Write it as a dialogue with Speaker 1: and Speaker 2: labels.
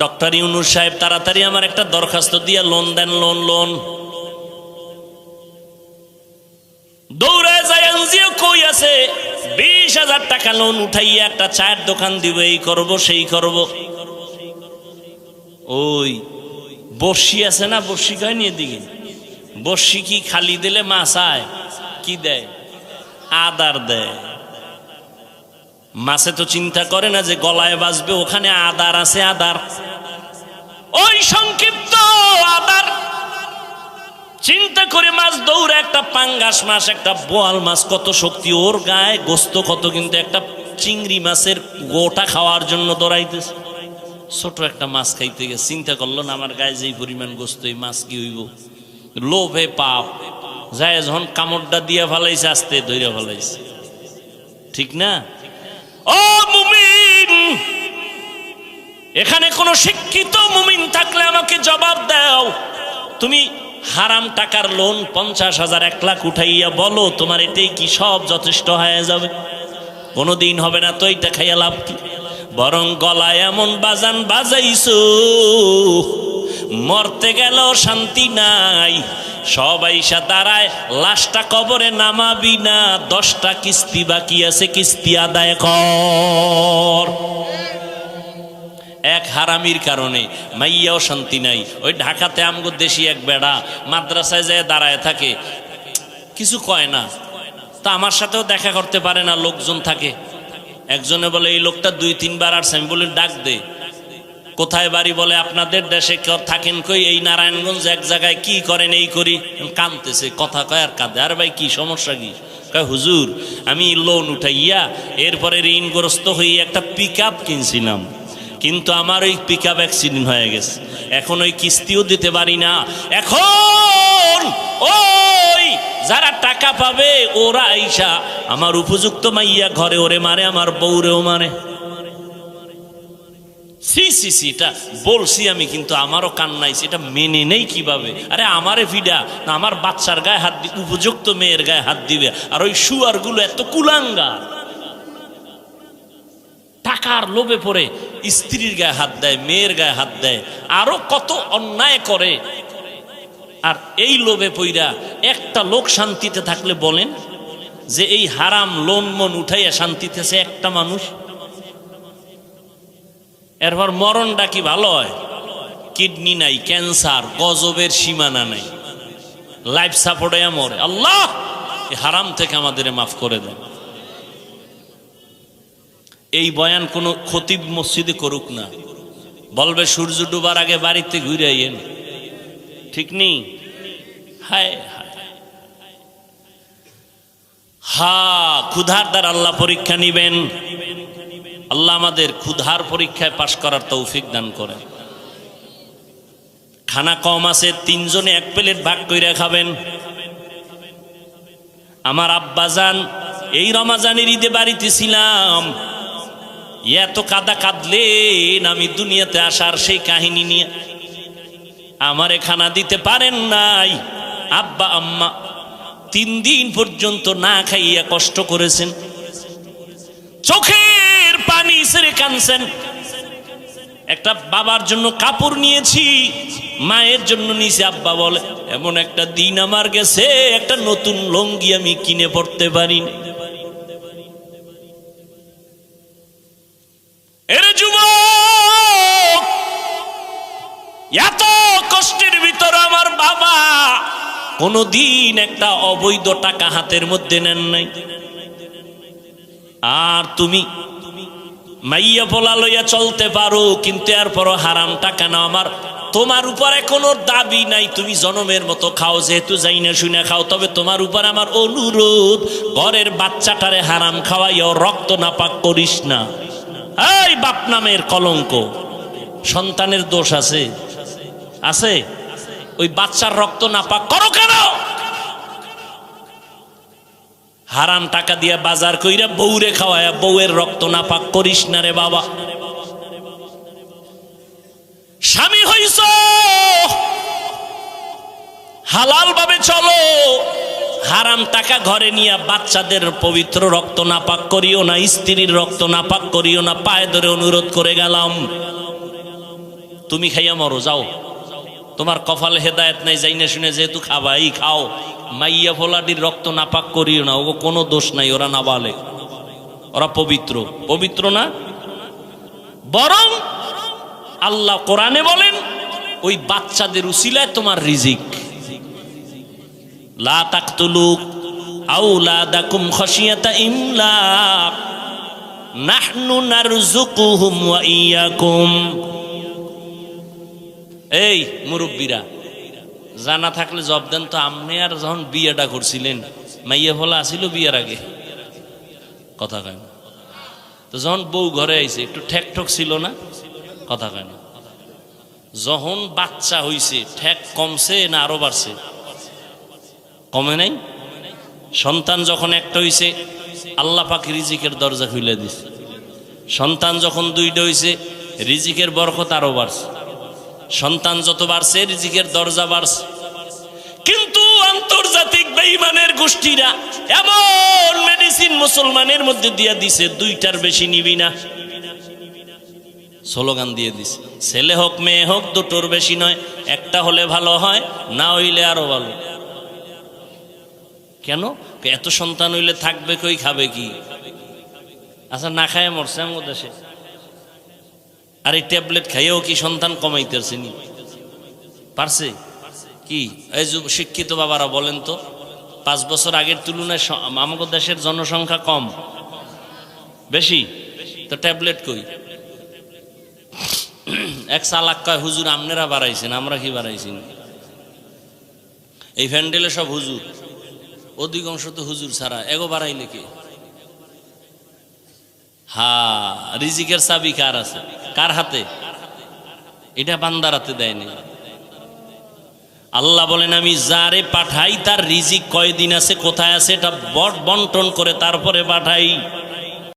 Speaker 1: Doctor Yunus সাহেব তাড়াতাড়ি আমার একটা দরখাস্ত দিয়ে লোন দেন, লোন। দৌড়ায় যায় এনজিও কই আছে, 20,000 টাকা লোন উঠাইয়া একটা চায়ের দোকান দিব, এই করব সেই করব। ওই বর্ষি আছে না, বর্ষি খায়নি এদিকে, বর্ষি কি খালি দিলে মাছ আয়? কি দেয়? আদার দেয়। মাছে তো চিন্তা করে না যে গলায় বাজবে, ওখানে আদার আছে, আদার, ওই সংক্ষিপ্ত আদার চিন্তা করে মাছ দৌড়ে, একটা পাঙ্গাস মাছ, একটা বোয়াল মাছ, কত শক্তি ওর গায়ে, গোস্ত কত, কিন্তু একটা চিংড়ি মাছের গোটা খাওয়ার জন্য দৌড়াইতেছে। ছোট একটা মাছ খাইতে গেছে, চিন্তা করলো না আমার গায়ে যেই পরিমাণ গোস্ত, এই মাছ কি হইব, লোভে পাপ যায়, যখন কামড়টা দিয়ে ফেলাইছে, আস্তে ধরে ফেলাইছে, ঠিক না? ও মুমিন, এখানে কোন শিক্ষিত মুমিন থাকলে আমাকে জবাব দাও। তুমি হারাম টাকার লোন 50,000 1 লাখ উঠাইয়া বলো তোমার এটাই কি সব যথেষ্ট হয়ে যাবে? কোনোদিন হবে না। তো এইটা খাইয়া লাভ কি? বরং গলায় এমন বাজান বাজাইছো, মরতে গেল শান্তি নাই। সবাই সা দাঁড়ায়, লাশটা কবরে নামাবি না, 10টা কিস্তি বাকি আছে, কিস্তি আদায় কর। এক হারামির কারণে মাইয়াও শান্তি নাই। ওই ঢাকাতে আমগো দেশি এক বেড়া মাদ্রাসায় যায় দাঁড়ায় থাকে, কিছু কয় না, তা আমার সাথেও দেখা করতে পারে না, লোকজন থাকে। একজনে বলে এই লোকটা 2-3 বার আসছে। আমি বলি ডাক দে। কোথায় বাড়ি? বলে আপনাদের দেশে থাকেন কই? এই নারায়ণগঞ্জ। এক জায়গায়। কি করেন? এই করি। কাঁদতেছে, কথা কয় আর কাঁদে। আর ভাই কি সমস্যা কি? কয় হুজুর আমি লোন উঠাইয়া এরপরে ঋণগ্রস্ত হয়ে একটা পিকআপ কিনছিলাম, কিন্তু আমার ওই পিকআপ অ্যাক্সিডেন্ট হয়ে গেছে, এখন ওই কিস্তিও দিতে পারি না। এখন ওই যারা টাকা পাবে ওরা আইসা আমার উপযুক্ত মাইয়া ঘরে ওরে মারে, আমার বউরেও মারে। এটা বলছি আমি, কিন্তু আমারও কান্নাইছে, এটা মেনে নেই কিভাবে? আরে আমারে ভিডা না, আমার বাচ্চার গায়ে হাত দিবে, উপযুক্ত মেয়ের গায়ে হাত দিবে। আর ওই শুয়ার গুলো এত কুলাঙ্গা, টাকার লোভে পড়ে স্ত্রীর গায়ে হাত দেয়, মেয়ের গায়ে হাত দেয়, আরো কত অন্যায় করে। আর এই লোভে পইরা একটা লোক শান্তিতে থাকলে বলেন যে এই হারাম লোন মন উঠাইয়া শান্তিতে আছে একটা মানুষ? এরপর মরণটা কি ভালো হয়? কিডনি নাই, ক্যান্সার, গজবের সীমানা নাই, লাইফ সাপোর্টে মরে। আল্লাহ এই হারাম থেকে আমাদের মাফ করে দেন। এই বয়ান কোন খতিব মসজিদে করুক না, বলবে সূর্য ডুবার আগে বাড়িতে ঘুরে আইয়েন, ঠিক নেই? হায় ক্ষুধার দ্বারা আল্লাহ পরীক্ষা নিবেন। আল্লাহ আমাদের ক্ষুধার পরীক্ষায় পাশ করার তৌফিক দান করেন। খানা কম আছে, 3 জনে 1 প্লেট ভাগ কইরা খাবেন। আমার আব্বাজান এই রমাজানের ঈদে বাড়িতে ছিলাম, এত কাদা কাঁদলেন আমি দুনিয়াতে আসার সেই কাহিনী নিয়ে। আমারে খানা দিতে পারেন নাই, আব্বা আম্মা 3 দিন পর্যন্ত না খাইয়া কষ্ট করেছেন, চোখের পানি ছেড়ে কাঁদছেন। একটা বাবার জন্য কাপড় নিয়েছি, মায়ের জন্য নিয়েছি। আব্বা বলে এমন একটা দিন আমার গেছে, একটা নতুন লুঙ্গি আমি কিনে পড়তে পারিনি। এরে যুবক, এত কষ্টের ভিতর আমার বাবা কোনদিন একটা অবৈধ টাকা হাতের মধ্যে নেন নাই। আর তুমি মাইয়া পোলা লইয়া চলতে পারো, কিন্তু এরপরও হারাম টাকা নাও। তোমার উপরে কোনো দাবি নাই, তুমি জনমের মতো খাও, যেহেতু যাই না শুনে খাও। তবে তোমার উপর আমার অনুরোধ, ঘরের বাচ্চাটারে হারাম খাওয়াইও, রক্ত নাপাক করিস না। এই বাপ নামের কলঙ্ক, সন্তানের দোষ আছে আছে, ওই বাচ্চার রক্ত নাপাক করো কেন? হারাম টাকা দিয়া বাজার কইরা বউরে খাওয়ায়া বউয়ের রক্ত নাপাক করিস না রে বাবা। স্বামী হইছ, হালাল ভাবে চলো, হারাম টাকা ঘরে নিয়ে বাচ্চাদের পবিত্র রক্ত নাপাক করিও না, স্ত্রীর রক্ত নাপাক করিও না। পায়ে ধরে অনুরোধ করে গেলাম। তুমি খাইয়া মরো, যাও, তোমার কপালে হেদায়েত নাই, যাই না শুনে যেহেতু খাবাই খাও। মাইয়া ফোলাটির রক্ত নাপাক করিও না, ওগো কোনো দোষ নাই, ওরা নাবালেগ, ওরা পবিত্র, পবিত্র না। বরং আল্লাহ কোরআনে বলেন ওই বাচ্চাদের উসিলায় তোমার রিজিক। লা তাকতুলু আওলাদাকুম খাশিয়াতা ইমলাক নাহনু নারযুকুহুম ওয়া ইয়াকুম। এই মুরব্বীরা, জানা থাকলে জব দেন তো, আপনি আর যখন বিয়েটা করছিলেন মাইয়া ফলা আসিল বিয়ের আগে, কথা কয় না তো, যখন বউ ঘরে আইছে একটু ঠেক ঠক ছিল না, কথা কয় না। যখন বাচ্চা হইছে ঠেক কমছে না আরো বাড়ছে? কমে নাই। সন্তান যখন একটা হইছে আল্লাহ পাক রিজিকের দরজা খুলে দিছে। সন্তান যখন দুইটা হইছে রিজিকের বরকত আরো বাড়ছে। সন্তান যত বাড়ছে রিজিকের দরজা বাড়ছে। কিন্তু আন্তর্জাতিক বেঈমানের গোষ্ঠীরা এমন মেডিসিন মুসলমানের মধ্যে দিয়ে দিছে, দুইটার বেশি নিবি না, স্লোগান দিয়ে দিছে। ছেলে হোক মেয়ে হোক দুটোর বেশি নয়, একটা হলে ভালো হয়, না হইলে আরো ভালো। কেন? এত সন্তান হইলে থাকবে কই, খাবে কি? আচ্ছা, না খায় মরছে আমার দেশে, আর এই ট্যাবলেট খাইয়েও কি সন্তান কমাইতেছে নি? পারছে কি? এই যে শিক্ষিত বাবারা বলেন তো, 5 বছর আগের তুলনায় আমাদের দেশের জনসংখ্যা কম বেশি, তো ট্যাবলেট কই? এক চালাক কয় হুজুর আপনারা বাড়াইছেন, আমরা কি বাড়াইছি? এই প্যান্ডেলে সব হুজুর, অধিকাংশ তো হুজুর ছাড়া, এগো বাড়াইলে কে? হা, রিজিকের চাবি কার আছে? কার হাতে? এটা বান্দার হাতে দেয়নি। আল্লাহ বলেন আমি যারে পাঠাই তার রিজিক কয়দিন আছে, কোথায় আছে, এটা বন্টন করে তারপরে পাঠাই।